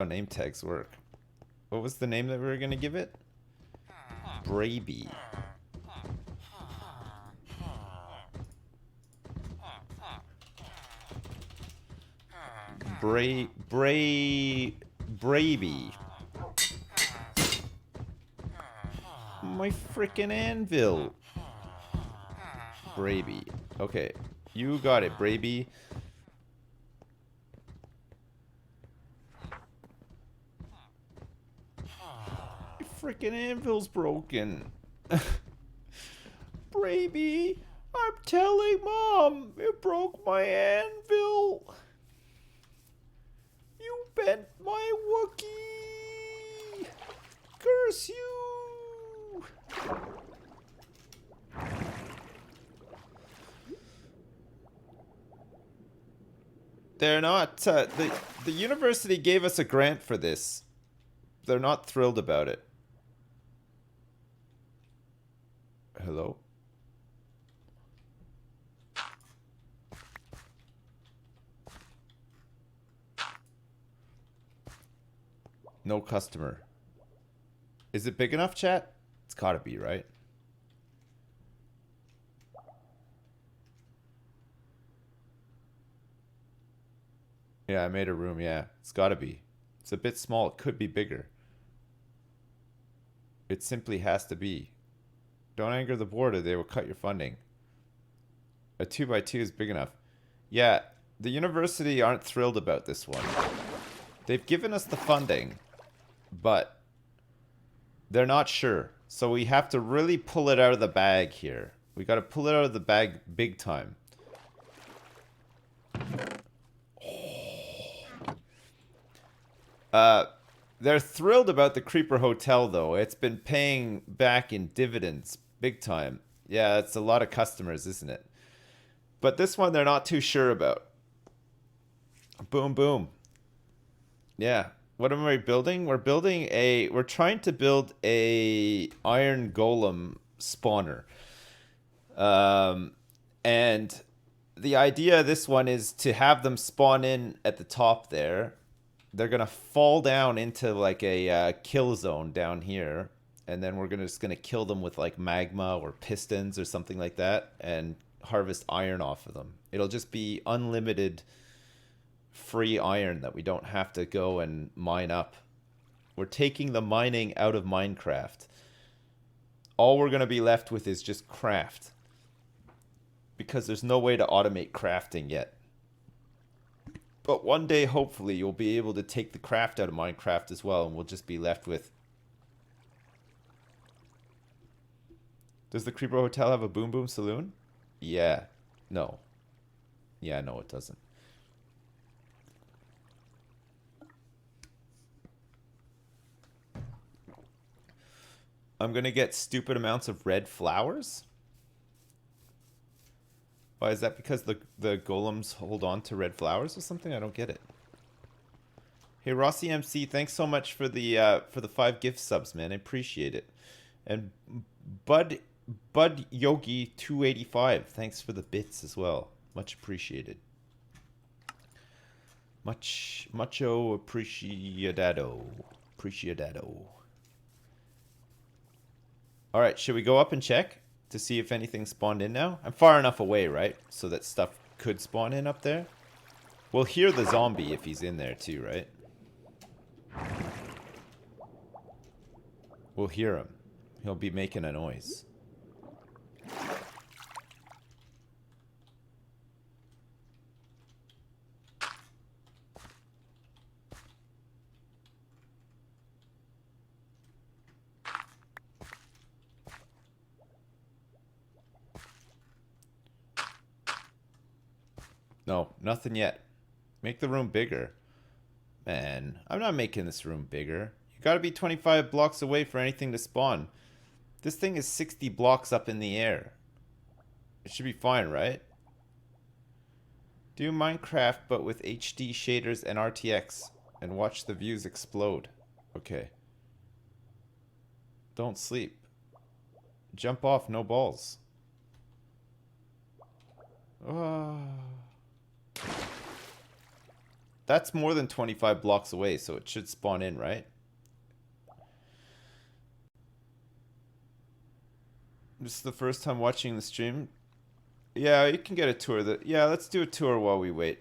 Oh, name tags work. What was the name that we were gonna give it? Braby. Braby. My frickin' anvil. Braby. Okay. You got it, Braby. My frickin' anvil's broken. Braby. I'm telling Mom. It broke my anvil. You bent my Wookie. Curse you. They're not, the university gave us a grant for this. They're not thrilled about it. Hello? No customer. Is it big enough, chat? It's gotta be, right? Yeah, I made a room, yeah. It's gotta be. It's a bit small. It could be bigger. It simply has to be. Don't anger the board or they will cut your funding. A 2x2 is big enough. Yeah, the university aren't thrilled about this one. They've given us the funding, but they're not sure. So we have to really pull it out of the bag here. We gotta pull it out of the bag big time. They're thrilled about the Creeper Hotel, though. It's been paying back in dividends big time. Yeah, it's a lot of customers, isn't it? But this one, they're not too sure about. Boom, boom. Yeah. What am I building? We're trying to build a iron golem spawner. And the idea of this one is to have them spawn in at the top there. They're gonna fall down into like a kill zone down here, and then we're just gonna kill them with like magma or pistons or something like that, and harvest iron off of them. It'll just be unlimited free iron that we don't have to go and mine up. We're taking the mining out of Minecraft. All we're gonna be left with is just craft, because there's no way to automate crafting yet. But one day, hopefully, you'll be able to take the craft out of Minecraft as well, and we'll just be left with... Does the Creeper Hotel have a Boom Boom Saloon? Yeah. No. Yeah, no, it doesn't. I'm gonna get stupid amounts of red flowers? Why, is that because the golems hold on to red flowers or something? I don't get it. Hey, Rossi MC, thanks so much for the 5 gift subs, man. I appreciate it. And Bud Yogi 285, thanks for the bits as well. Much appreciated. Mucho appreciado. All right, should we go up and check to see if anything spawned in now? I'm far enough away, right? So that stuff could spawn in up there. We'll hear the zombie if he's in there too, right? We'll hear him. He'll be making a noise. No, nothing yet. Make the room bigger. Man, I'm not making this room bigger. You gotta be 25 blocks away for anything to spawn. This thing is 60 blocks up in the air. It should be fine, right? Do Minecraft, but with HD shaders and RTX, and watch the views explode. Okay. Don't sleep. Jump off, no balls. Oh. That's more than 25 blocks away, so it should spawn in, right? This is the first time watching the stream. Yeah, you can get a tour. Yeah, let's do a tour while we wait.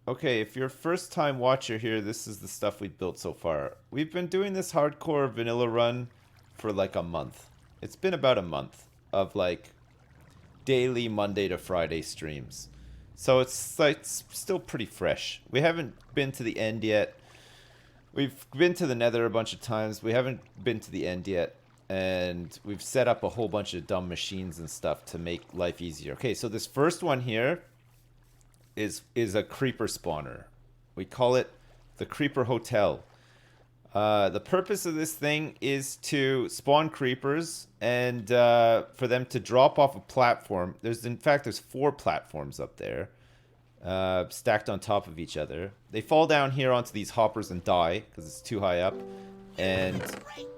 Okay, if you're a first-time watcher here, this is the stuff we've built so far. We've been doing this hardcore vanilla run for like a month. It's been about a month of like daily Monday to Friday streams. So it's like still pretty fresh. We haven't been to the end yet. We've been to the Nether a bunch of times. We haven't been to the end yet. And we've set up a whole bunch of dumb machines and stuff to make life easier. Okay, so this first one here is a creeper spawner. We call it the Creeper Hotel. The purpose of this thing is to spawn creepers and for them to drop off a platform. In fact, there's 4 platforms up there stacked on top of each other. They fall down here onto these hoppers and die because it's too high up. And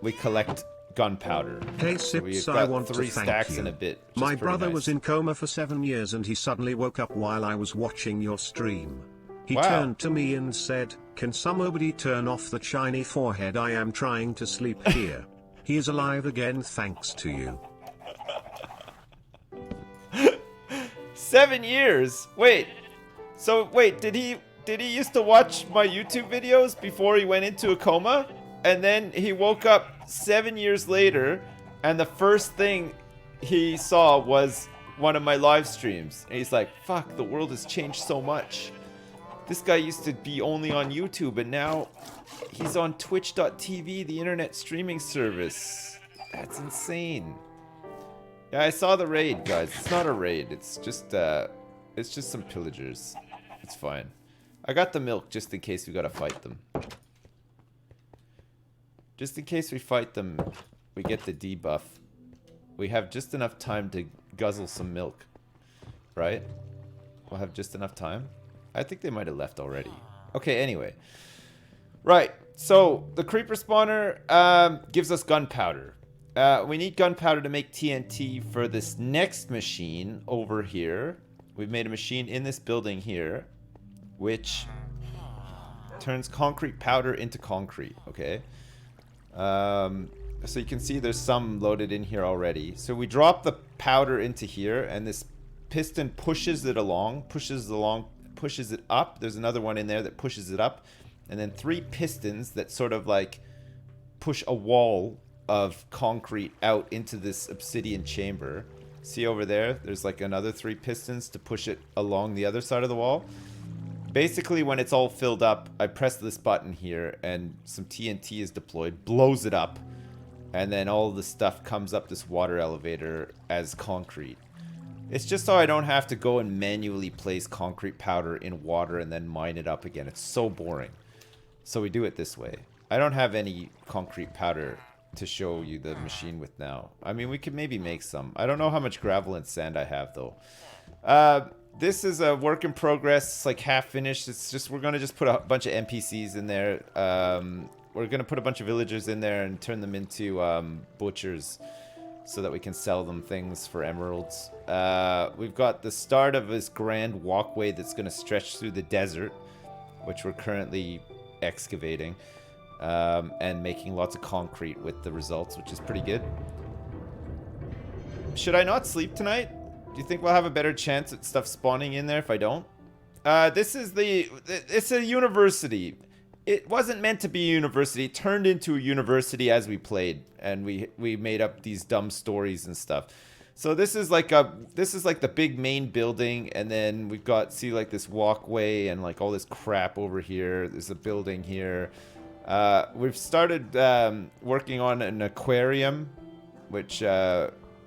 we collect gunpowder. Hey so Sips, we've I got want 3 to thank stacks you. in a bit. My brother nice. was in coma for 7 years and he suddenly woke up while I was watching your stream. He Wow. turned to me and said, "Can somebody turn off the shiny forehead? I am trying to sleep here." He is alive again thanks to you. 7 years. Wait. So wait, did he used to watch my YouTube videos before he went into a coma? And then he woke up 7 years later, and the first thing he saw was one of my live streams. And he's like, "Fuck, the world has changed so much. This guy used to be only on YouTube, and now he's on twitch.tv, the internet streaming service. That's insane." Yeah, I saw the raid, guys. It's not a raid. It's just some pillagers. It's fine. I got the milk just in case we gotta fight them. Just in case we fight them, we get the debuff. We have just enough time to guzzle some milk. Right? We'll have just enough time. I think they might have left already. Okay, anyway. Right, so the creeper spawner gives us gunpowder. We need gunpowder to make TNT for this next machine over here. We've made a machine in this building here, which turns concrete powder into concrete, okay? So you can see there's some loaded in here already. So we drop the powder into here, and this piston pushes it along, pushes it up. There's another one in there that pushes it up, and then 3 pistons that sort of like push a wall of concrete out into this obsidian chamber. See over there? There's like another 3 pistons to push it along the other side of the wall. Basically, when it's all filled up, I press this button here, and some TNT is deployed, blows it up, and then all the stuff comes up this water elevator as concrete. It's just so I don't have to go and manually place concrete powder in water and then mine it up again. It's so boring. So we do it this way. I don't have any concrete powder to show you the machine with now. I mean, we could maybe make some. I don't know how much gravel and sand I have, though. This is a work in progress. It's like half finished. It's just, we're going to just put a bunch of NPCs in there. We're going to put a bunch of villagers in there and turn them into butchers so that we can sell them things for emeralds. We've got the start of this grand walkway that's going to stretch through the desert, which we're currently excavating and making lots of concrete with the results, which is pretty good. Should I not sleep tonight? Do you think we'll have a better chance at stuff spawning in there if I don't? It's a university. It wasn't meant to be a university. It turned into a university as we played, and we made up these dumb stories and stuff. So this is like the big main building, and then we've got, see, like this walkway and like all this crap over here. There's a building here. We've started working on an aquarium, which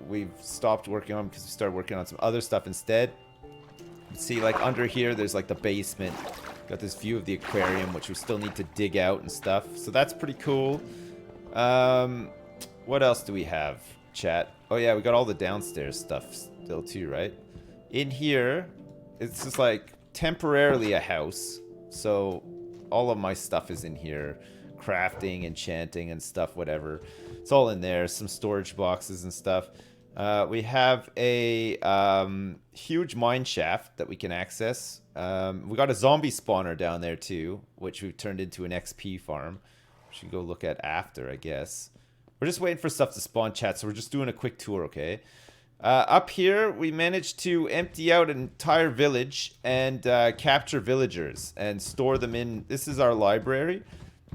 we've stopped working on because we started working on some other stuff instead. See, like under here, there's like the basement. Got this view of the aquarium, which we still need to dig out and stuff. So that's pretty cool. What else do we have, chat? Oh yeah, we got all the downstairs stuff still too, right? In here, it's just like temporarily a house. So all of my stuff is in here. Crafting, enchanting and stuff, whatever. It's all in there. Some storage boxes and stuff. We have a huge mine shaft that we can access. We got a zombie spawner down there too, which we've turned into an XP farm. We should go look at after, I guess. We're just waiting for stuff to spawn, chat, so we're just doing a quick tour, okay? Up here, we managed to empty out an entire village and capture villagers and store them in. This is our library.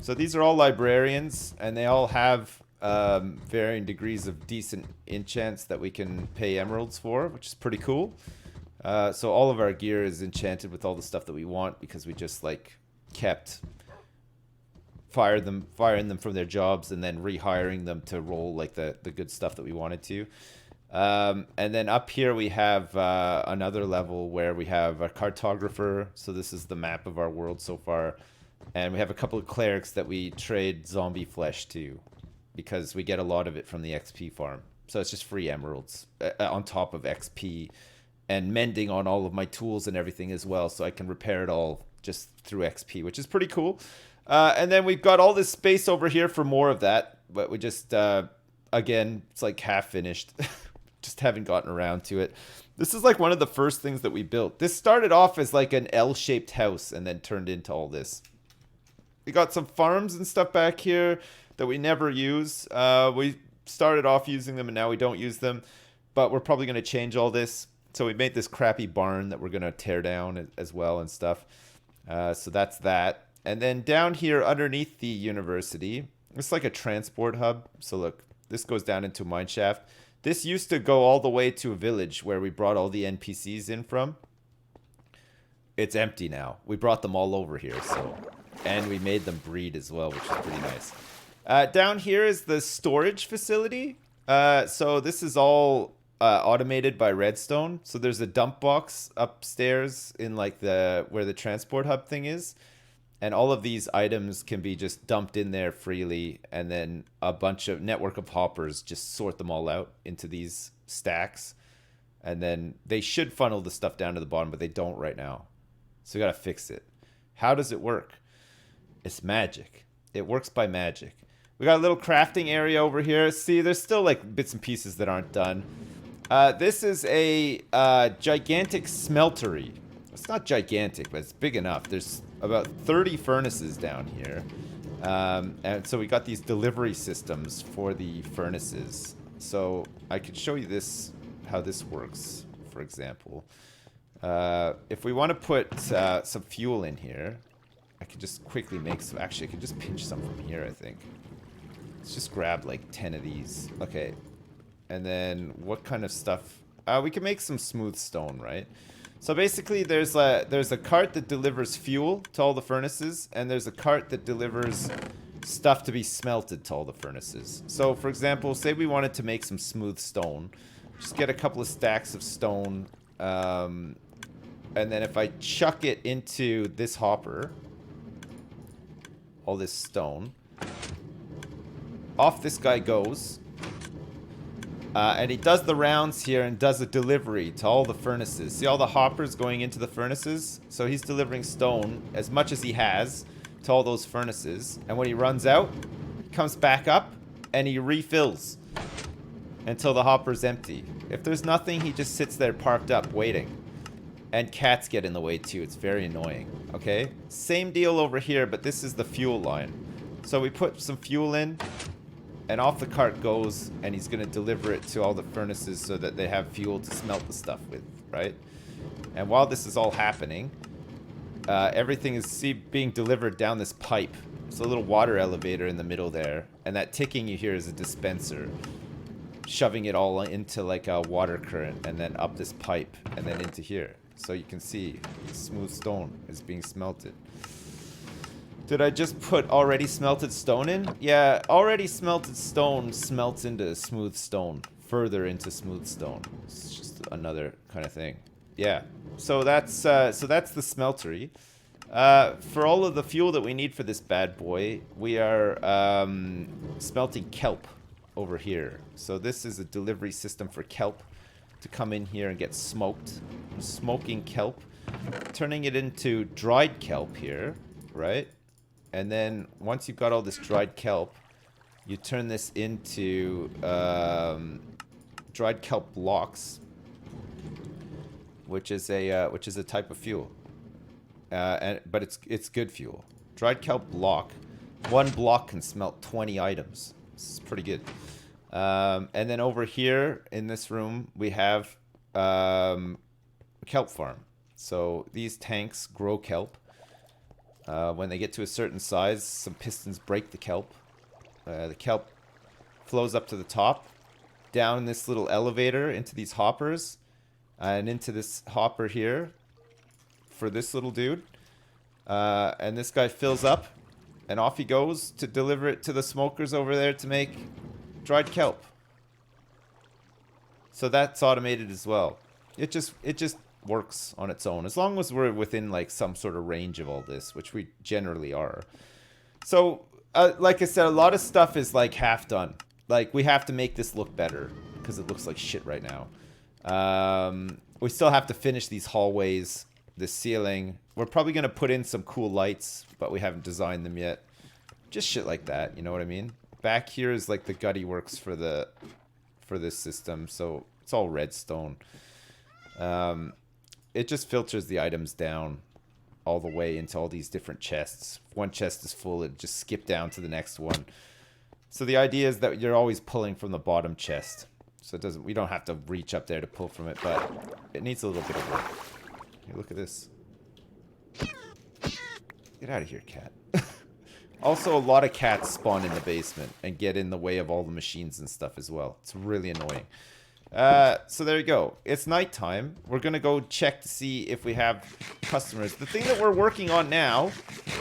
So these are all librarians, and they all have varying degrees of decent enchants that we can pay emeralds for, which is pretty cool. So all of our gear is enchanted with all the stuff that we want because we just like kept firing them from their jobs and then rehiring them to roll like the good stuff that we wanted to. And then up here we have another level where we have a cartographer. So this is the map of our world so far. And we have a couple of clerics that we trade zombie flesh to because we get a lot of it from the XP farm. So it's just free emeralds on top of XP and mending on all of my tools and everything as well. So I can repair it all just through XP, which is pretty cool. And then we've got all this space over here for more of that. But we just, again, it's like half finished. Just haven't gotten around to it. This is like one of the first things that we built. This started off as like an L-shaped house and then turned into all this. We got some farms and stuff back here that we never use. We started off using them and now we don't use them. But we're probably going to change all this. So we made this crappy barn that we're going to tear down as well and stuff. So that's that. And then down here underneath the university, it's like a transport hub. So look, this goes down into a mine shaft. This used to go all the way to a village where we brought all the NPCs in from. It's empty now. We brought them all over here, so... And we made them breed as well, which is pretty nice. Down here is the storage facility. So this is all automated by redstone. So there's a dump box upstairs in like where the transport hub thing is. And all of these items can be just dumped in there freely. And then a bunch of network of hoppers just sort them all out into these stacks. And then they should funnel the stuff down to the bottom, but they don't right now. So we got to fix it. How does it work? It's magic. It works by magic. We got a little crafting area over here. See, there's still like bits and pieces that aren't done. This is a gigantic smeltery. It's not gigantic, but it's big enough. There's about 30 furnaces down here. And so we got these delivery systems for the furnaces. So I could show you this, how this works, for example. If we want to put some fuel in here, I could just quickly make some. Actually, I could just pinch some from here, I think. Let's just grab like 10 of these. Okay. And then what kind of stuff? We can make some smooth stone, right? So basically there's a cart that delivers fuel to all the furnaces, and there's a cart that delivers stuff to be smelted to all the furnaces. So for example, say we wanted to make some smooth stone. Just get a couple of stacks of stone, and then if I chuck it into this hopper, all this stone, off this guy goes. And he does the rounds here and does a delivery to all the furnaces. See all the hoppers going into the furnaces? So he's delivering stone as much as he has to all those furnaces. And when he runs out, he comes back up and he refills until the hopper's empty. If there's nothing, he just sits there parked up waiting. And cats get in the way too. It's very annoying. Okay? Same deal over here, but this is the fuel line. So we put some fuel in, and off the cart goes, and he's going to deliver it to all the furnaces so that they have fuel to smelt the stuff with, right? And while this is all happening, everything is being delivered down this pipe. It's a little water elevator in the middle there, and that ticking you hear is a dispenser, shoving it all into like a water current, and then up this pipe, and then into here. So you can see smooth stone is being smelted. Did I just put already smelted stone in? Yeah, already smelted stone smelts into smooth stone, further into smooth stone. It's just another kind of thing. Yeah, so that's the smeltery. For all of the fuel that we need for this bad boy, we are smelting kelp over here. So this is a delivery system for kelp to come in here and get smoked. I'm smoking kelp, turning it into dried kelp here, right? And then once you've got all this dried kelp, you turn this into dried kelp blocks, which is a type of fuel. But it's good fuel. Dried kelp block. One block can smelt 20 items. It's pretty good. And then over here in this room we have kelp farm. So these tanks grow kelp. When they get to a certain size, some pistons break the kelp. The kelp flows up to the top, down this little elevator into these hoppers, and into this hopper here for this little dude. And this guy fills up, and off he goes to deliver it to the smokers over there to make dried kelp. So that's automated as well. It just works on its own, as long as we're within like some sort of range of all this, which we generally are. So like I said, a lot of stuff is like half done. Like we have to make this look better because it looks like shit right now. We still have to finish these hallways, the ceiling. We're probably gonna put in some cool lights, but we haven't designed them yet. Just shit like that, you know what I mean? Back here is like the gutty works for this system, so it's all redstone. It just filters the items down all the way into all these different chests. If one chest is full, it just skip down to the next one. So the idea is that you're always pulling from the bottom chest. So we don't have to reach up there to pull from it, but it needs a little bit of work. Here, look at this. Get out of here, cat. Also, a lot of cats spawn in the basement and get in the way of all the machines and stuff as well. It's really annoying. So there you go. It's nighttime. We're gonna go check to see if we have customers. The thing that we're working on now,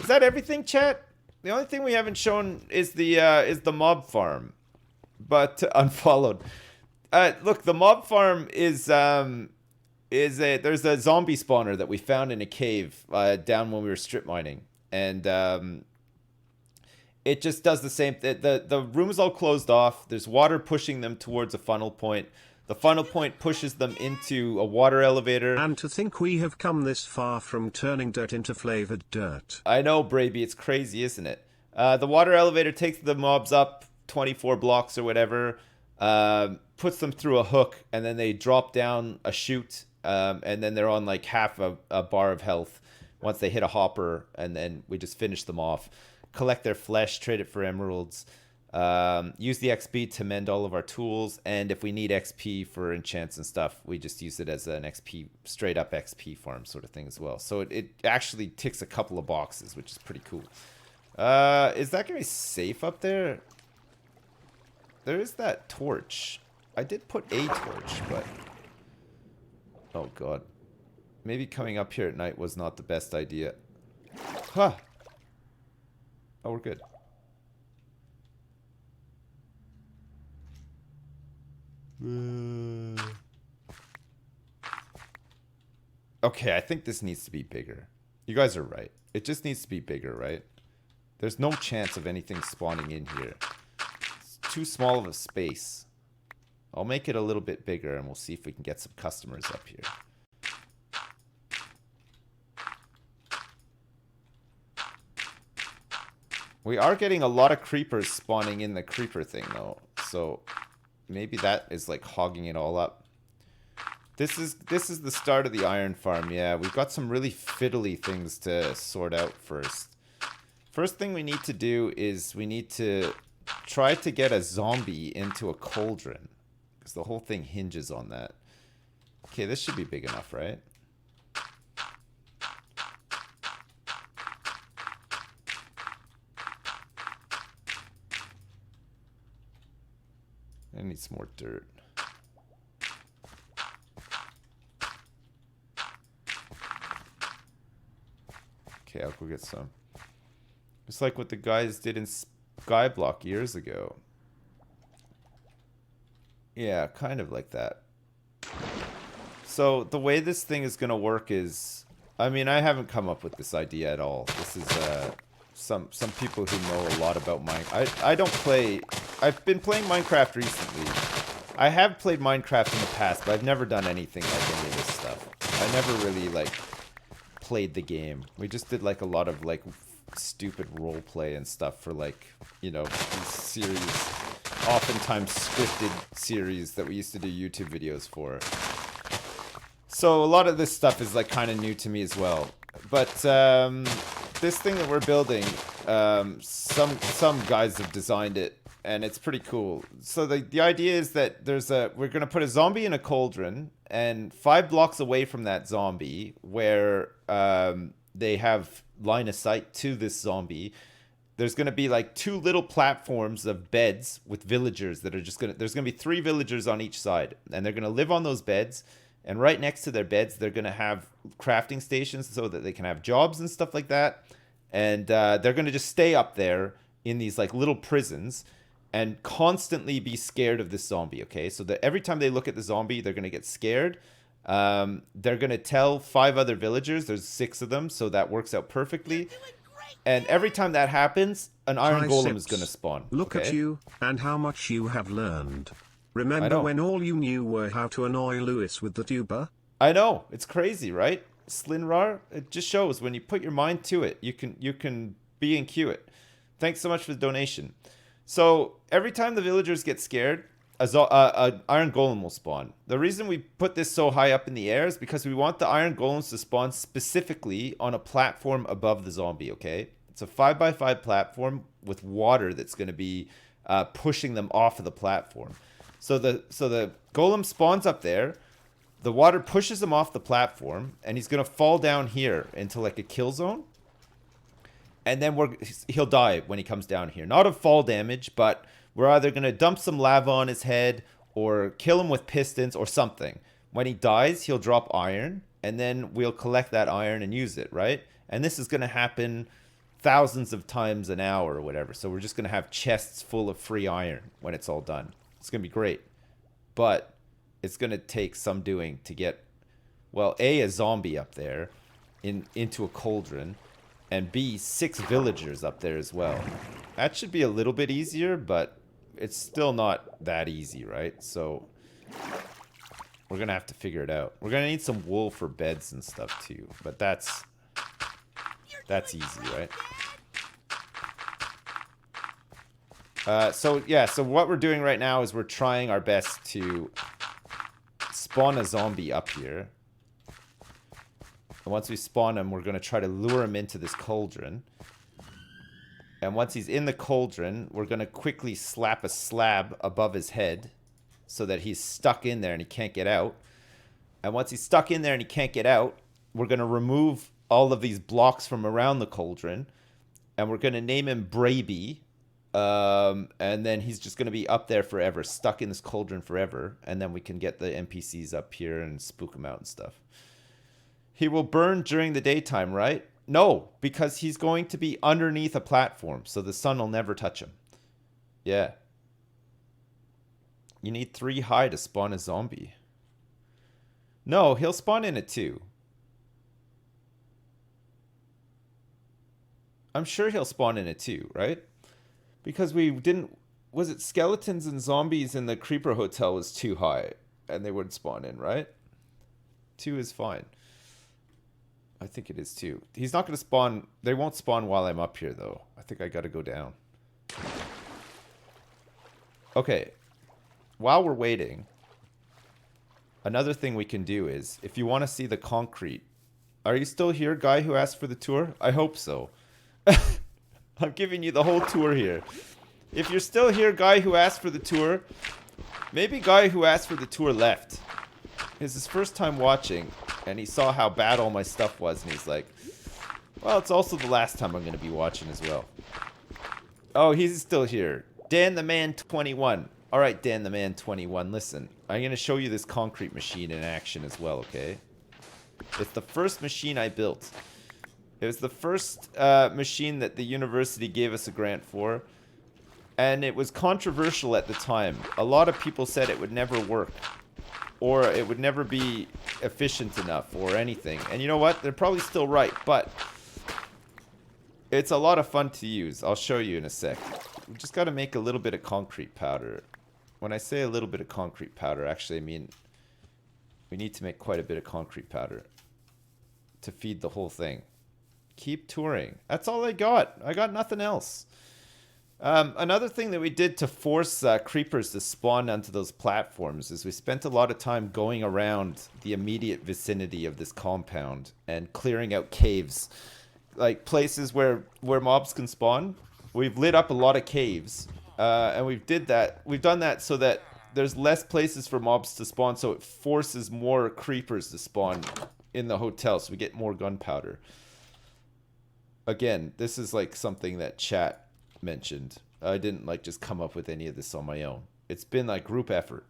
is that everything, chat? The only thing we haven't shown is the mob farm, but unfollowed. Look, the mob farm is there's a zombie spawner that we found in a cave down when we were strip mining, and it just does the same. The room is all closed off. There's water pushing them towards a funnel point. The funnel point pushes them into a water elevator. And to think we have come this far from turning dirt into flavored dirt. I know, Braby, it's crazy, isn't it? The water elevator takes the mobs up 24 blocks or whatever, puts them through a hook, and then they drop down a chute, and then they're on like half a bar of health once they hit a hopper, and then we just finish them off. Collect their flesh, trade it for emeralds. Use the XP to mend all of our tools, and if we need XP for enchants and stuff, we just use it as an XP, straight up XP farm sort of thing as well. So it actually ticks a couple of boxes, which is pretty cool. Is that gonna be safe up there? There is that torch. I did put a torch, but oh god, maybe coming up here at night was not the best idea. Huh. Oh, we're good. Okay, I think this needs to be bigger. You guys are right. It just needs to be bigger, right? There's no chance of anything spawning in here. It's too small of a space. I'll make it a little bit bigger and we'll see if we can get some customers up here. We are getting a lot of creepers spawning in the creeper thing though. So maybe that is like hogging it all up. This is the start of the iron farm. Yeah, we've got some really fiddly things to sort out first. First thing we need to do is we need to try to get a zombie into a cauldron, because the whole thing hinges on that. Okay, this should be big enough, right? I need some more dirt. Okay, I'll go get some. Just like what the guys did in Skyblock years ago. Yeah, kind of like that. So the way this thing is gonna work is, I mean, I haven't come up with this idea at all. This is some people who know a lot about Minecraft. I don't play. I've been playing Minecraft recently. I have played Minecraft in the past, but I've never done anything like any of this stuff. I never really like played the game. We just did like a lot of like stupid role play and stuff for like, you know, these series, oftentimes scripted series that we used to do YouTube videos for. So a lot of this stuff is like kind of new to me as well. But this thing that we're building, some guys have designed it, and it's pretty cool. So the idea is that we're gonna put a zombie in a cauldron, and 5 blocks away from that zombie, where they have line of sight to this zombie, there's gonna be like 2 little platforms of beds with villagers that are just there's gonna be 3 villagers on each side, and they're gonna live on those beds. And right next to their beds, they're going to have crafting stations so that they can have jobs and stuff like that. And they're going to just stay up there in these like little prisons and constantly be scared of this zombie, okay? So that every time they look at the zombie, they're going to get scared. They're going to tell 5 other villagers. There's 6 of them, so that works out perfectly. And every time that happens, an iron golem is going to spawn. Look at you, and how much you have learned. Remember when all you knew were how to annoy Lewis with the tuber? I know. It's crazy, right? Slinrar, it just shows when you put your mind to it, you can be and cue it. Thanks so much for the donation. So every time the villagers get scared, an iron golem will spawn. The reason we put this so high up in the air is because we want the iron golems to spawn specifically on a platform above the zombie, okay? It's a 5x5 platform with water that's going to be pushing them off of the platform. So the golem spawns up there, the water pushes him off the platform, and he's gonna fall down here into like a kill zone. And then he'll die when he comes down here. Not of fall damage, but we're either gonna dump some lava on his head or kill him with pistons or something. When he dies, he'll drop iron, and then we'll collect that iron and use it, right? And this is gonna happen thousands of times an hour or whatever. So we're just gonna have chests full of free iron when it's all done. It's going to be great, but it's going to take some doing to get, well, A, zombie up there into a cauldron, and B, 6 villagers up there as well. That should be a little bit easier, but it's still not that easy, right? So we're going to have to figure it out. We're going to need some wool for beds and stuff too, but that's easy, right? So what we're doing right now is we're trying our best to spawn a zombie up here. And once we spawn him, we're going to try to lure him into this cauldron. And once he's in the cauldron, we're going to quickly slap a slab above his head so that he's stuck in there and he can't get out. And once he's stuck in there and he can't get out, we're going to remove all of these blocks from around the cauldron. And we're going to name him Braby. And then he's just going to be up there forever, stuck in this cauldron forever. And then we can get the NPCs up here and spook them out and stuff. He will burn during the daytime, right? No, because he's going to be underneath a platform, so the sun will never touch him. Yeah. You need 3 high to spawn a zombie. No, he'll spawn in at 2. I'm sure he'll spawn in at 2, right? Because we didn't... Was it skeletons and zombies in the Creeper Hotel was too high, and they wouldn't spawn in, right? 2 is fine. I think it is 2. He's not going to spawn... They won't spawn while I'm up here, though. I think I got to go down. Okay. While we're waiting, another thing we can do is, if you want to see the concrete... Are you still here, guy who asked for the tour? I hope so. I'm giving you the whole tour here. If you're still here, guy who asked for the tour, maybe guy who asked for the tour left. It's his first time watching, and he saw how bad all my stuff was, and he's like, well, it's also the last time I'm going to be watching as well. Oh, he's still here. Dan the Man 21. All right, Dan the Man 21, listen. I'm going to show you this concrete machine in action as well, okay? It's the first machine I built. It was the first machine that the university gave us a grant for. And it was controversial at the time. A lot of people said it would never work. Or it would never be efficient enough or anything. And you know what? They're probably still right. But it's a lot of fun to use. I'll show you in a sec. We just got to make a little bit of concrete powder. When I say a little bit of concrete powder, actually I mean we need to make quite a bit of concrete powder to feed the whole thing. Keep touring. That's all I got. I got nothing else. Another thing that we did to force creepers to spawn onto those platforms is we spent a lot of time going around the immediate vicinity of this compound and clearing out caves. Like places where mobs can spawn. We've lit up a lot of caves. And we've done that so that there's less places for mobs to spawn, so it forces more creepers to spawn in the hotel, so we get more gunpowder. Again, this is like something that chat mentioned. I didn't like just come up with any of this on my own. It's been like group effort.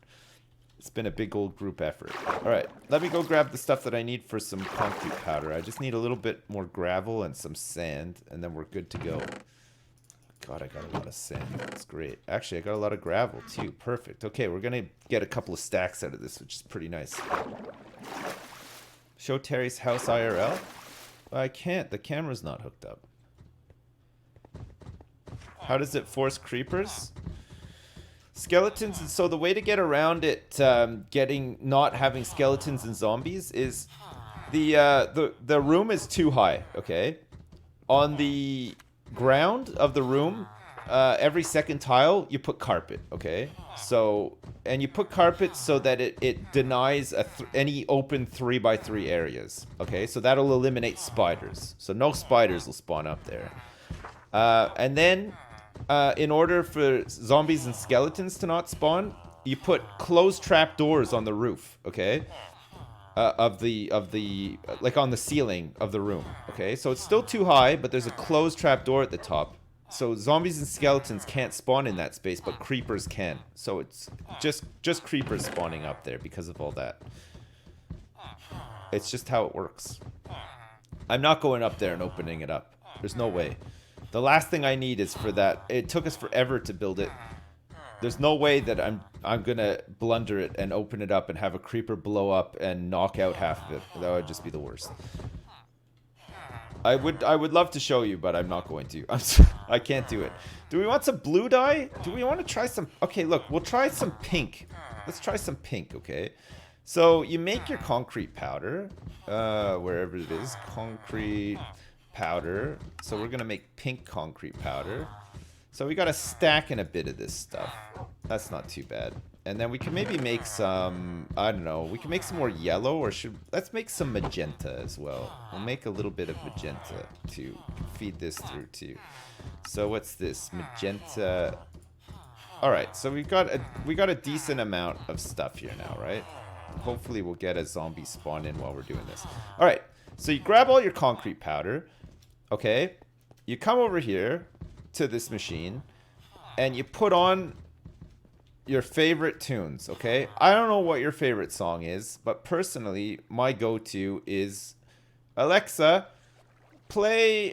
It's been a big old group effort. All right, let me go grab the stuff that I need for some concrete powder. I just need a little bit more gravel and some sand, and then we're good to go. God, I got a lot of sand. That's great. Actually, I got a lot of gravel too. Perfect. Okay, we're gonna get a couple of stacks out of this, which is pretty nice. Show Terry's house IRL? I can't. The camera's not hooked up. How does it force creepers? Skeletons. And so the way to get around it, not having skeletons and zombies, is the room is too high. Okay, on the ground of the room, every second tile you put carpet. Okay, so and you put carpet so that it denies any open 3x3 areas. Okay, so that'll eliminate spiders. So no spiders will spawn up there. And then in order for zombies and skeletons to not spawn, you put closed trap doors on the roof. Okay. Like on the ceiling of the room. Okay, so it's still too high, but there's a closed trap door at the top. So zombies and skeletons can't spawn in that space, but creepers can. So it's just creepers spawning up there because of all that. It's just how it works. I'm not going up there and opening it up. There's no way. The last thing I need is for that. It took us forever to build it. There's no way that I'm gonna blunder it and open it up and have a creeper blow up and knock out half of it. That would just be the worst. I would love to show you, but I'm not going to. I can't do it. Do we want some blue dye? Do we want to try some? Okay, look, we'll try some pink. Let's try some pink, okay? So you make your concrete powder, wherever it is, concrete powder. So we're gonna make pink concrete powder. So we got a stack and a bit of this stuff. That's not too bad. And then we can maybe make some, I don't know, we can make some more yellow, or let's make some magenta as well. We'll make a little bit of magenta to feed this through too. So what's this? Magenta. All right, so we got a decent amount of stuff here now, right? Hopefully we'll get a zombie spawn in while we're doing this. All right, so you grab all your concrete powder, okay? You come over here to this machine and you put on your favorite tunes, okay? I don't know what your favorite song is, but personally my go-to is Alexa, play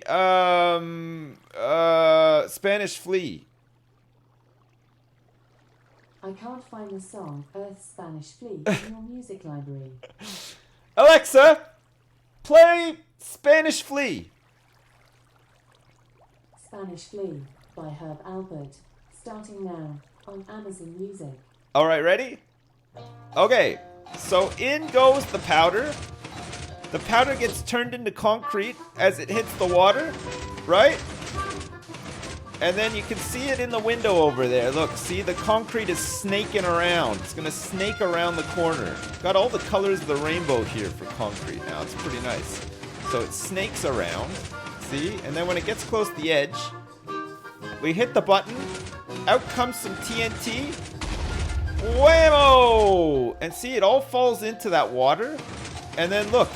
Spanish Flea. I can't find the song Earth's Spanish Flea in your music library. Alexa, play Spanish Flea. Spanish Flea by Herb Albert, starting now on Amazon Music. All right, ready? Okay, so in goes the powder. The powder gets turned into concrete as it hits the water, right? And then you can see it in the window over there. Look, see, the concrete is snaking around. It's gonna snake around the corner. Got all the colors of the rainbow here for concrete now. It's pretty nice. So it snakes around. See? And then when it gets close to the edge, we hit the button. Out comes some TNT. Whammo! And see, it all falls into that water. And then look.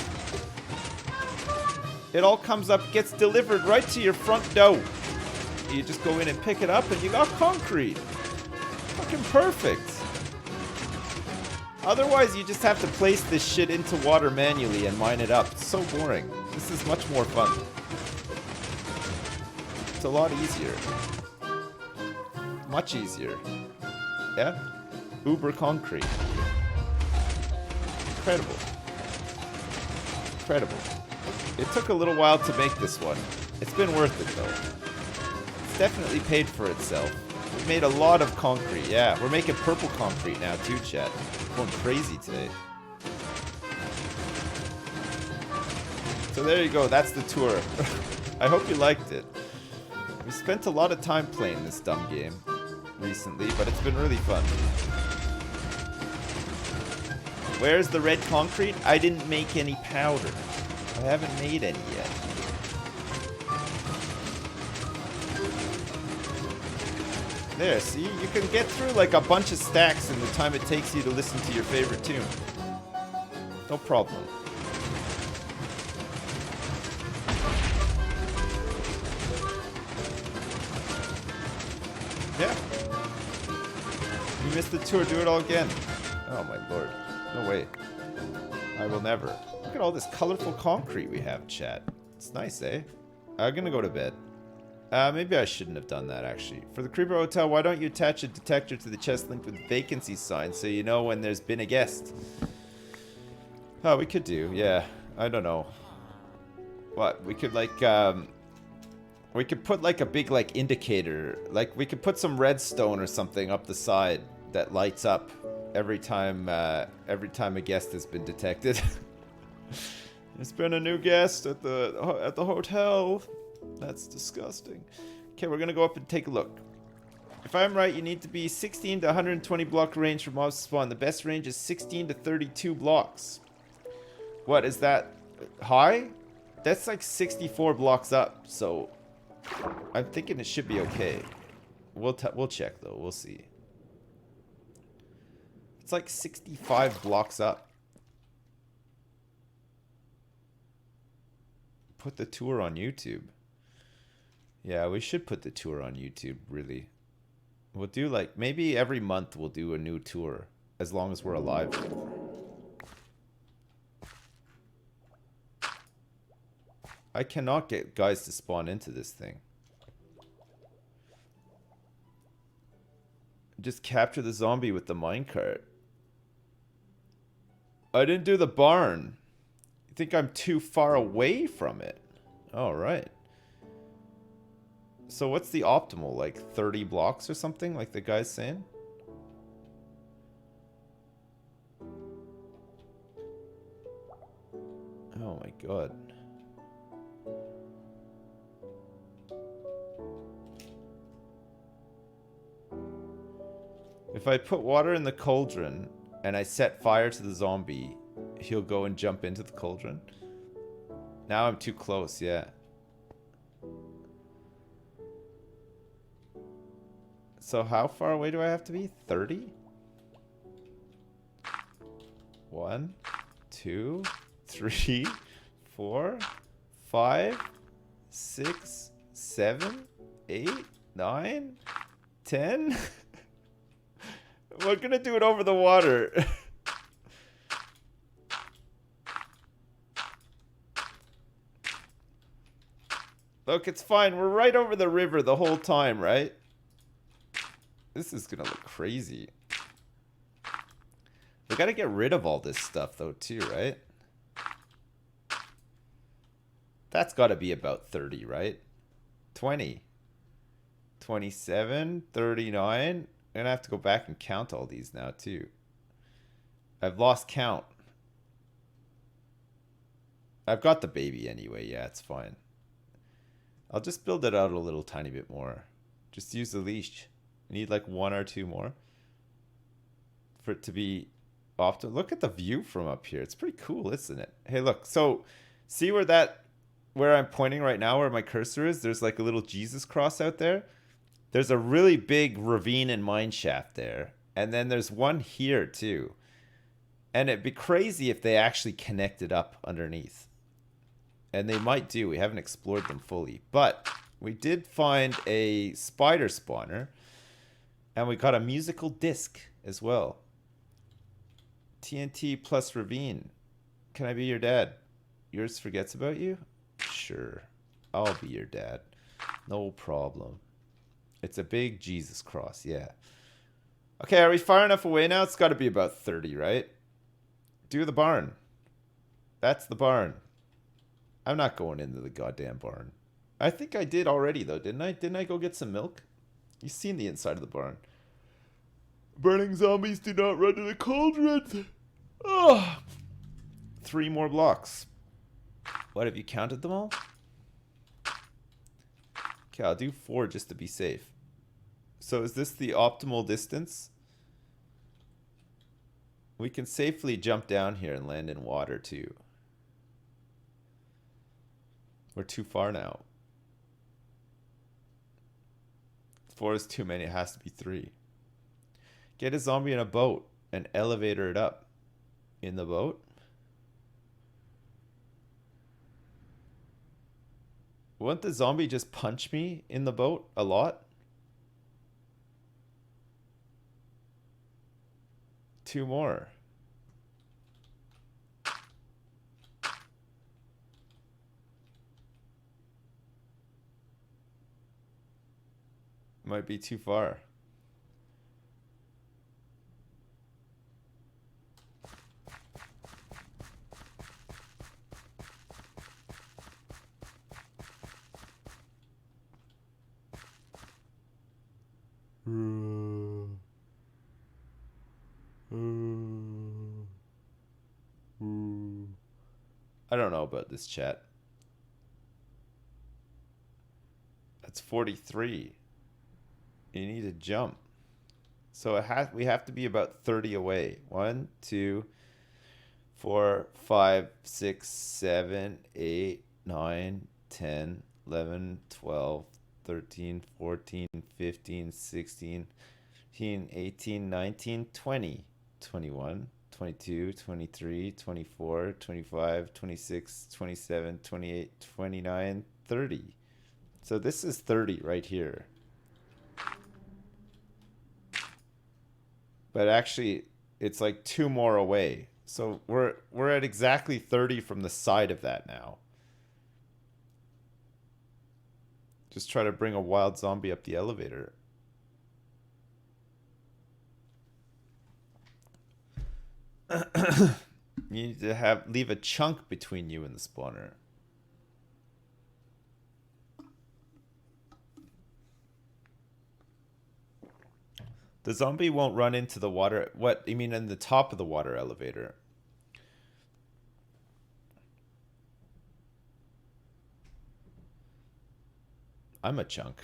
It all comes up, gets delivered right to your front door. You just go in and pick it up and you got concrete. Fucking perfect. Otherwise, you just have to place this shit into water manually and mine it up. It's so boring. This is much more fun. It's a lot easier. Much easier. Yeah? Uber concrete. Incredible. Incredible. It took a little while to make this one. It's been worth it though. It's definitely paid for itself. We made a lot of concrete. Yeah, we're making purple concrete now too, chat. Going crazy today. So there you go. That's the tour. I hope you liked it. We spent a lot of time playing this dumb game recently, but it's been really fun. Where's the red concrete? I didn't make any powder. I haven't made any yet. There, see? You can get through like a bunch of stacks in the time it takes you to listen to your favorite tune. No problem. Yeah. You missed the tour, do it all again. Oh my lord. No way. I will never. Look at all this colorful concrete we have, chat. It's nice, eh? I'm gonna go to bed. Maybe I shouldn't have done that, actually. For the Creeper Hotel, why don't you attach a detector to the chest linked with vacancy sign so you know when there's been a guest? Oh, we could do, yeah. I don't know. What? We could, like, we could put, like, a big, like, indicator. Like, we could put some redstone or something up the side that lights up every time a guest has been detected. There's been a new guest at the hotel. That's disgusting. Okay, we're gonna go up and take a look. If I'm right, you need to be 16 to 120 block range for mobs to spawn. The best range is 16 to 32 blocks. What is that? High? That's like 64 blocks up. So I'm thinking it should be okay. We'll check though. We'll see. It's like 65 blocks up. Put the tour on YouTube. Yeah, we should put the tour on YouTube, really. We'll do like, maybe every month we'll do a new tour, as long as we're alive. I cannot get guys to spawn into this thing. Just capture the zombie with the minecart. I didn't do the barn. You think I'm too far away from it? Alright. So what's the optimal? Like 30 blocks or something, like the guy's saying? Oh my god. If I put water in the cauldron and I set fire to the zombie, he'll go and jump into the cauldron. Now I'm too close, yeah. So how far away do I have to be? 30? 1, 2, 3, 4, 5, 6, 7, 8, 9, 10. We're gonna do it over the water. Look, it's fine. We're right over the river the whole time, right? This is gonna look crazy. We gotta get rid of all this stuff, though, too, right? That's gotta be about 30, right? 20. 27, 39. I'm gonna have to go back and count all these now, too. I've lost count. I've got the baby anyway, yeah, it's fine. I'll just build it out a little tiny bit more. Just use the leash. I need like 1 or 2 more for it to be off to. Look at the view from up here. It's pretty cool, isn't it? Hey, look. So see where I'm pointing right now, where my cursor is? There's like a little Jesus cross out there. There's a really big ravine and mine shaft there. And then there's one here too. And it'd be crazy if they actually connected up underneath. And they might do. We haven't explored them fully. But we did find a spider spawner. And we got a musical disc as well. TNT plus ravine. Can I be your dad? Yours forgets about you? Sure. I'll be your dad. No problem. It's a big Jesus cross, yeah. Okay, are we far enough away now? It's got to be about 30, right? Do the barn. That's the barn. I'm not going into the goddamn barn. I think I did already, though, didn't I? Didn't I go get some milk? You've seen the inside of the barn. Burning zombies do not run to the cauldron. Oh. 3 more blocks. What, have you counted them all? Okay, I'll do 4 just to be safe. So is this the optimal distance? We can safely jump down here and land in water too. We're too far now. 4 is too many. It has to be 3. Get a zombie in a boat and elevator it up. In the boat? Won't the zombie just punch me in the boat a lot? 2 more. Might be too far. I don't know about this, chat. That's 43. You need to jump. So we have to be about 30 away. 1, 2, 4, 5, 6, 7, 8, 9, 10, 11, 12, 13, 14, 15, 16, 18, 19, 20, 21, 22, 23, 24, 25, 26, 27, 28, 29, 30. So this is 30 right here. But actually, it's like 2 more away. So we're at exactly 30 from the side of that now. Just try to bring a wild zombie up the elevator. You need to leave a chunk between you and the spawner. The zombie won't run into the water. What? You mean in the top of the water elevator? I'm a chunk.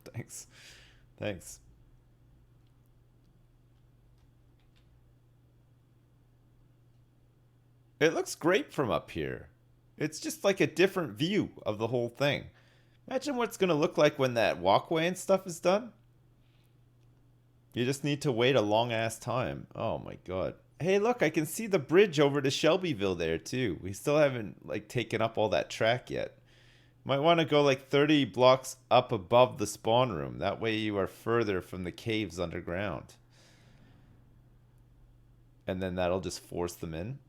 Thanks. Thanks. It looks great from up here. It's just like a different view of the whole thing. Imagine what it's going to look like when that walkway and stuff is done. You just need to wait a long ass time. Oh my god. Hey, look, I can see the bridge over to Shelbyville there too. We still haven't like taken up all that track yet. Might want to go like 30 blocks up above the spawn room. That way you are further from the caves underground. And then that'll just force them in.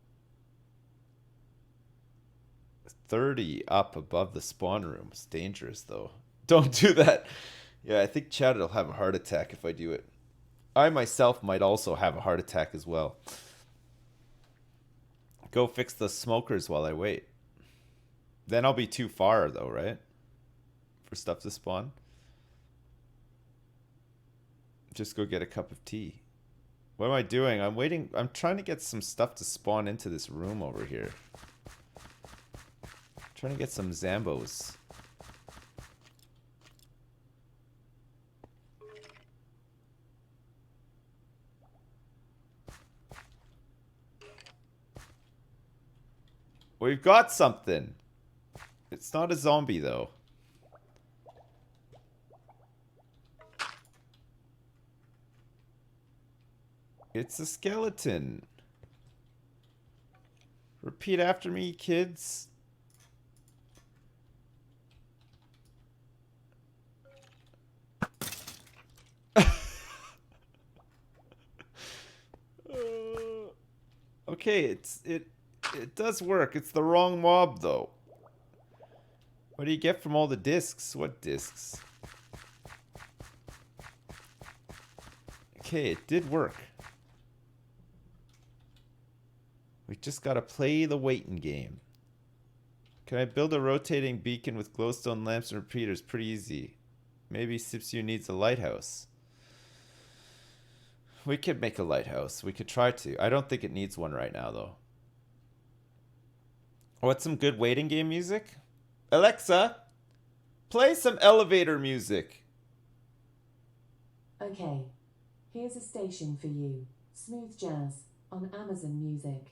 30 up above the spawn room. It's dangerous though. Don't do that. Yeah, I think Chad will have a heart attack if I do it. I myself might also have a heart attack as well. Go fix the smokers while I wait. Then I'll be too far though, right? For stuff to spawn. Just go get a cup of tea. What am I doing? I'm waiting. I'm trying to get some stuff to spawn into this room over here. Trying to get some Zambos. We've got something. It's not a zombie though. It's a skeleton. Repeat after me, kids. Okay, it does work. It's the wrong mob though. What do you get from all the discs? What discs? Okay, it did work. We just gotta play the waiting game. Can I build a rotating beacon with glowstone lamps and repeaters? Pretty easy. Maybe Sipsu needs a lighthouse. We could make a lighthouse. We could try to. I don't think it needs one right now, though. What's some good waiting game music? Alexa, play some elevator music. Okay. Here's a station for you. Smooth Jazz on Amazon Music.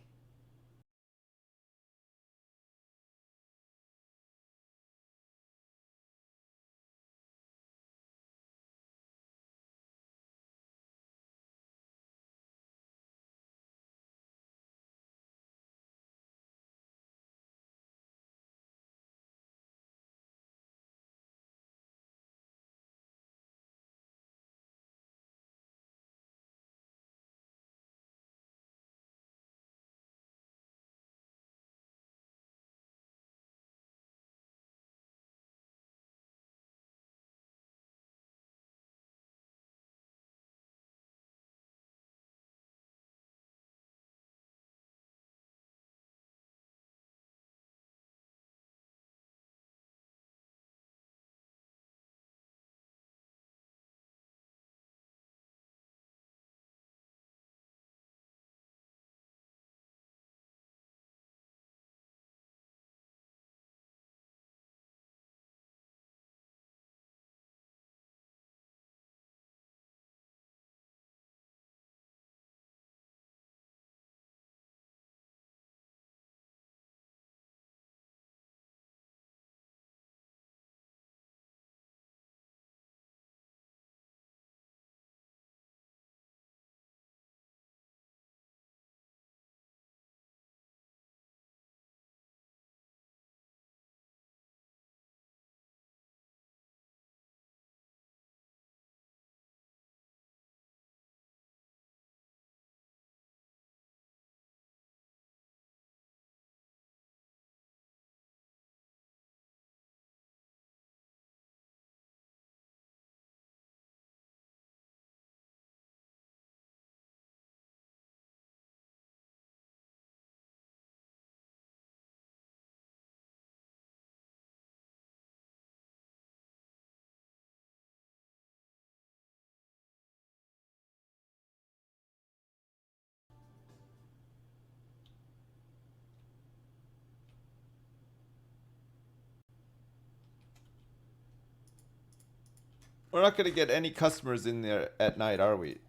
We're not gonna get any customers in there at night, are we?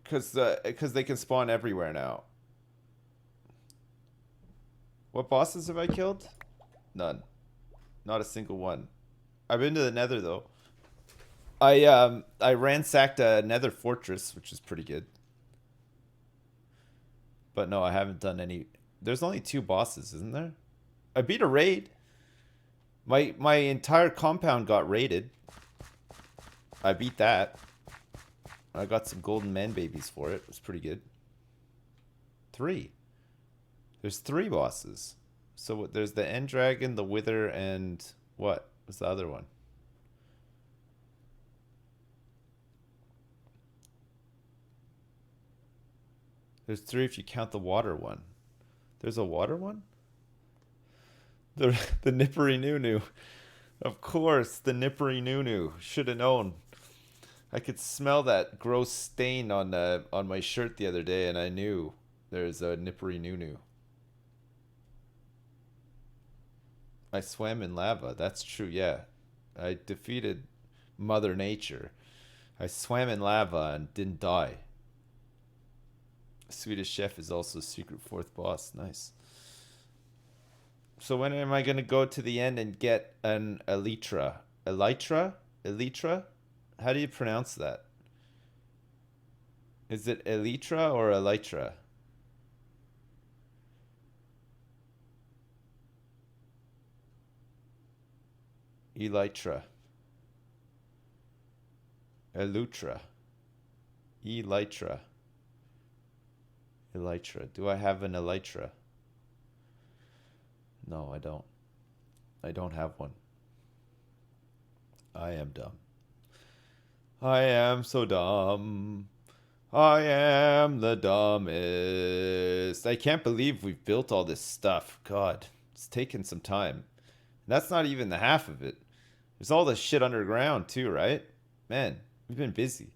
Because they can spawn everywhere now. What bosses have I killed? None. Not a single one. I've been to the Nether though. I ransacked a Nether fortress, which is pretty good. But no, I haven't done any. There's only 2 bosses, isn't there? I beat a raid. My entire compound got raided. I beat that. I got some golden man babies for it. It was pretty good. 3. There's 3 bosses. So there's the end dragon, the wither, and what was the other one? There's 3 if you count the water one. There's a water one? The Nippery Nunu. Of course, the Nippery Nunu. Should have known. I could smell that gross stain on my shirt the other day, and I knew there's a Nippery Nunu. I swam in lava. That's true, yeah. I defeated Mother Nature. I swam in lava and didn't die. Swedish Chef is also secret 4th boss. Nice. So when am I going to go to the end and get an Elytra? Elytra? Elytra? How do you pronounce that? Is it Elytra or Elytra? Elytra. Elytra. Elytra. Elytra. Do I have an Elytra? No, I don't. I don't have one. I am dumb. I am so dumb. I am the dumbest. I can't believe we've built all this stuff. God, it's taken some time. That's not even the half of it. There's all this shit underground too, right? Man, we've been busy.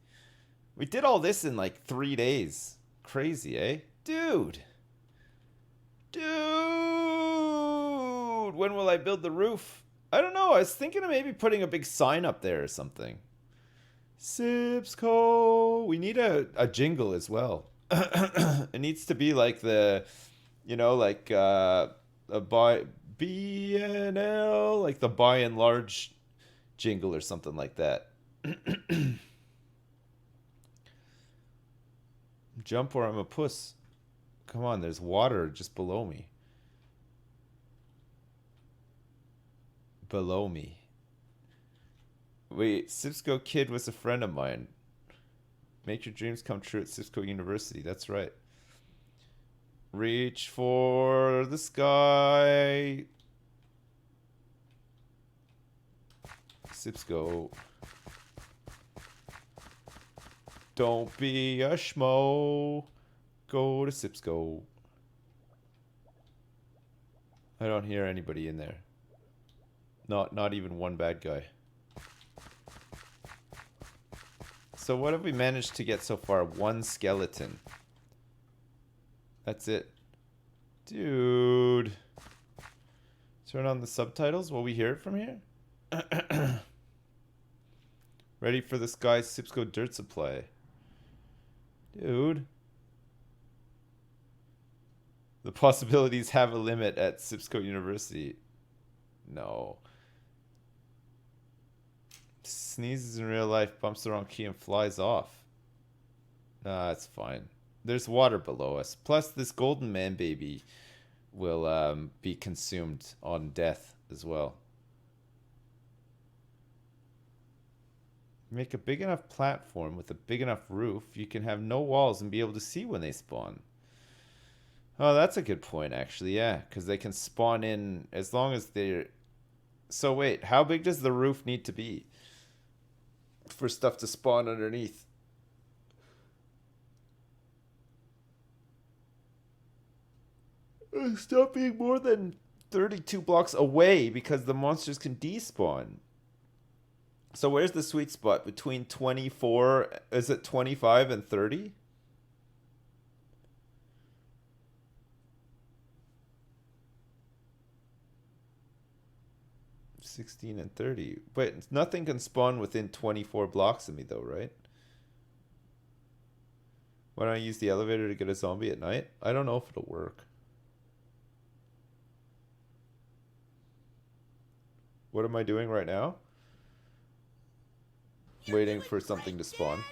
We did all this in like 3 days. Crazy, eh? Dude. Dude. Dude, when will I build the roof? I don't know. I was thinking of maybe putting a big sign up there or something. Sipsco. We need a jingle as well. It needs to be like the, like a buy BNL, like the buy and large jingle or something like that. Jump or I'm a puss. Come on, there's water just below me. Below me. Wait, Sipsco Kid was a friend of mine. Make your dreams come true at Sipsco University. That's right. Reach for the sky. Sipsco. Don't be a schmo. Go to Sipsco. I don't hear anybody in there. Not even one bad guy. So what have we managed to get so far? One skeleton. That's it. Dude. Turn on the subtitles while we hear it from here? Ready for the Sky Sipsco dirt supply. Dude. The possibilities have a limit at Sipsco University. No. Sneezes in real life, bumps the wrong key and flies off. Nah, it's fine. There's water below us. Plus, this golden man baby will be consumed on death as well. Make a big enough platform with a big enough roof, you can have no walls and be able to see when they spawn. Oh, that's a good point, actually, yeah. Because they can spawn in as long as they're... So wait, how big does the roof need to be for stuff to spawn underneath? Stop being more than 32 blocks away because the monsters can despawn. So where's the sweet spot? Between 24, is it 25 and 30? $16 and $30. But nothing can spawn within 24 blocks of me though, right? Why don't I use the elevator to get a zombie at night? I don't know if it'll work. What am I doing right now? Waiting for something to spawn.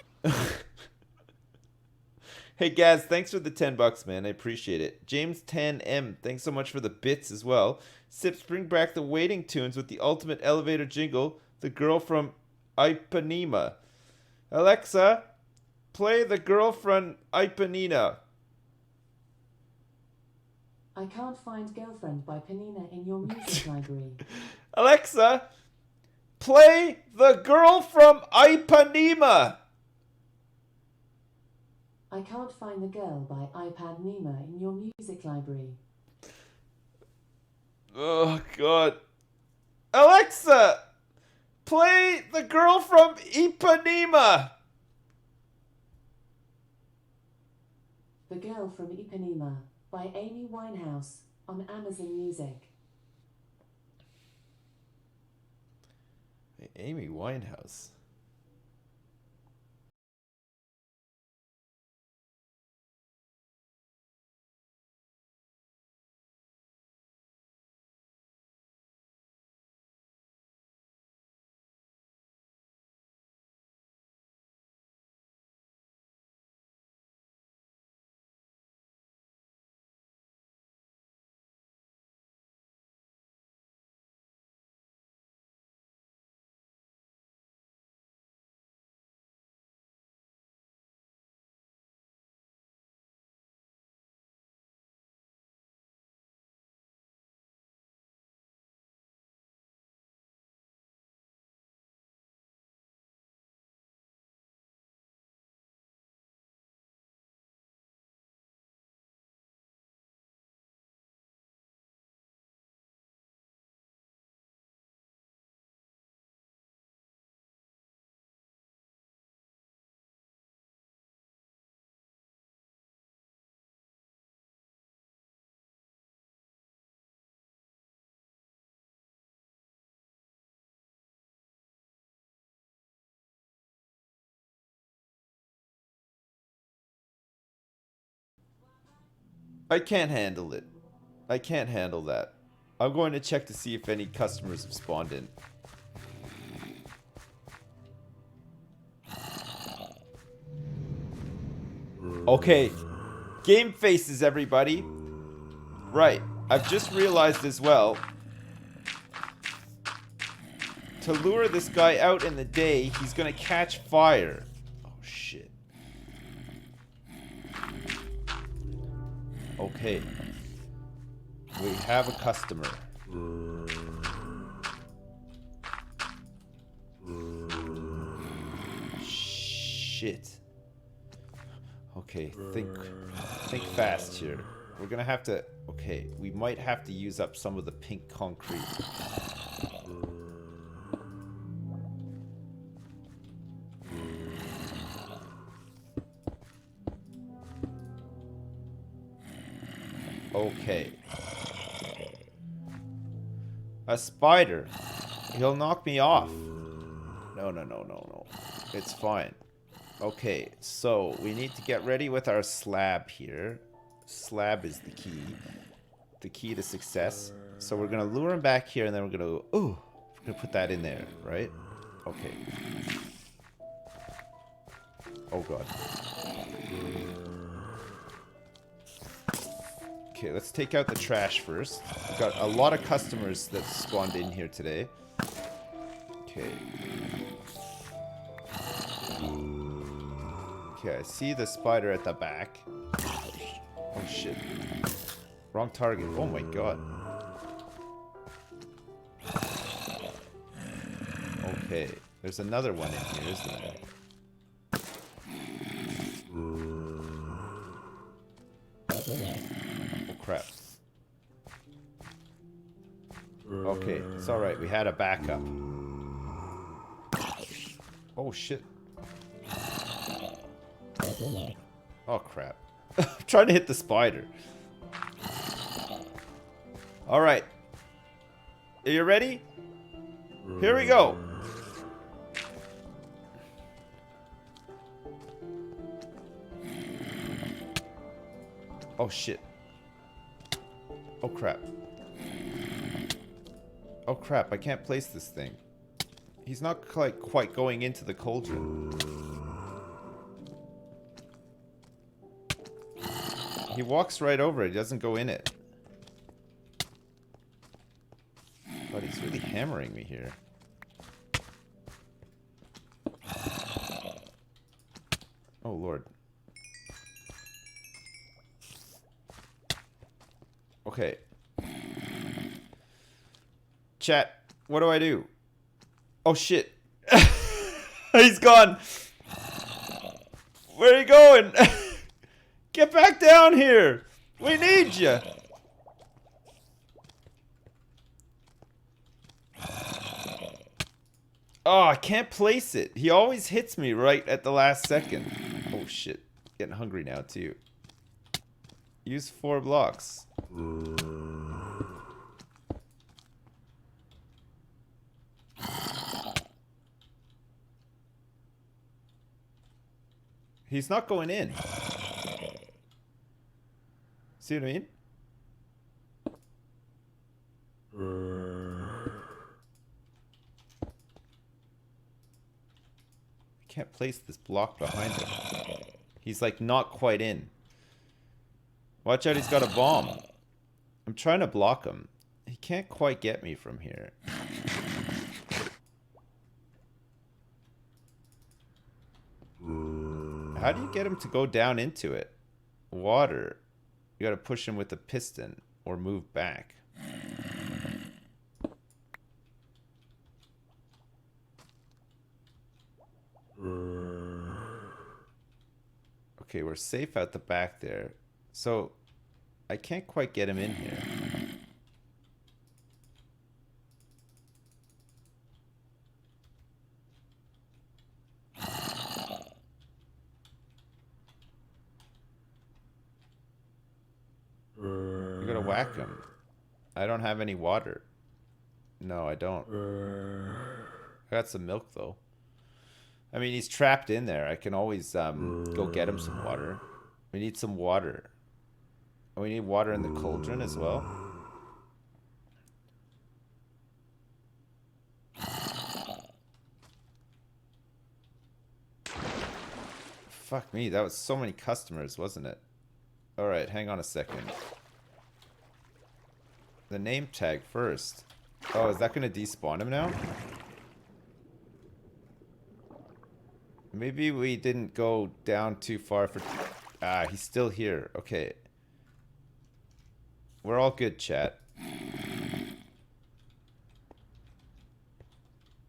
Hey Gaz, thanks for the $10, man. I appreciate it. James 10M, thanks so much for the bits as well. Sips, bring back the waiting tunes with the ultimate elevator jingle, The Girl from Ipanema. Alexa, play The Girl from Ipanema. I can't find Girlfriend by Panina in your music library. Alexa, play The Girl from Ipanema. I can't find the girl by iPad Nima in your music library. Oh, God. Alexa, play The Girl from Ipanema. The Girl from Ipanema by Amy Winehouse on Amazon Music. Amy Winehouse. I can't handle it. I can't handle that. I'm going to check to see if any customers have spawned in. Okay. Game faces, everybody. Right. I've just realized as well. To lure this guy out in the day, he's gonna catch fire. Oh, shit. Okay. We have a customer. Shit. Okay, think fast here. We're gonna have to... Okay, we might have to use up some of the pink concrete. Okay. A spider. He'll knock me off. No. It's fine. Okay, so we need to get ready with our slab here. Slab is the key. The key to success. So we're going to lure him back here and then we're going to... Ooh! We're going to put that in there, right? Okay. Oh, God. Okay, let's take out the trash first. We've got a lot of customers that spawned in here today. Okay. Okay, I see the spider at the back. Oh, shit. Wrong target. Oh, my God. Okay. There's another one in here, isn't there? Oh, crap. Okay, it's alright. We had a backup. Oh, shit. Oh, crap. I'm trying to hit the spider. Alright. Are you ready? Here we go. Oh, shit. Oh, crap. Oh, crap. I can't place this thing. He's not quite going into the cauldron. He walks right over it. He doesn't go in it. But he's really hammering me here. Oh, Lord. Okay. Chat, what do I do? Oh, shit. He's gone. Where are you going? Get back down here. We need you. Oh, I can't place it. He always hits me right at the last second. Oh, shit. Getting hungry now, too. Use 4 blocks. He's not going in. See what I mean? Can't place this block behind him. He's like not quite in. Watch out, he's got a bomb. I'm trying to block him. He can't quite get me from here. How do you get him to go down into it? Water. You gotta push him with a piston or move back. Okay, we're safe out the back there. So, I can't quite get him in here. You gotta whack him. I don't have any water. No, I don't. I got some milk, though. I mean, he's trapped in there. I can always go get him some water. We need some water. And we need water in the cauldron as well. Fuck me, that was so many customers, wasn't it? Alright, hang on a second. The name tag first. Oh, is that going to despawn him now? Maybe we didn't go down too far for... Ah, he's still here. Okay. We're all good, chat.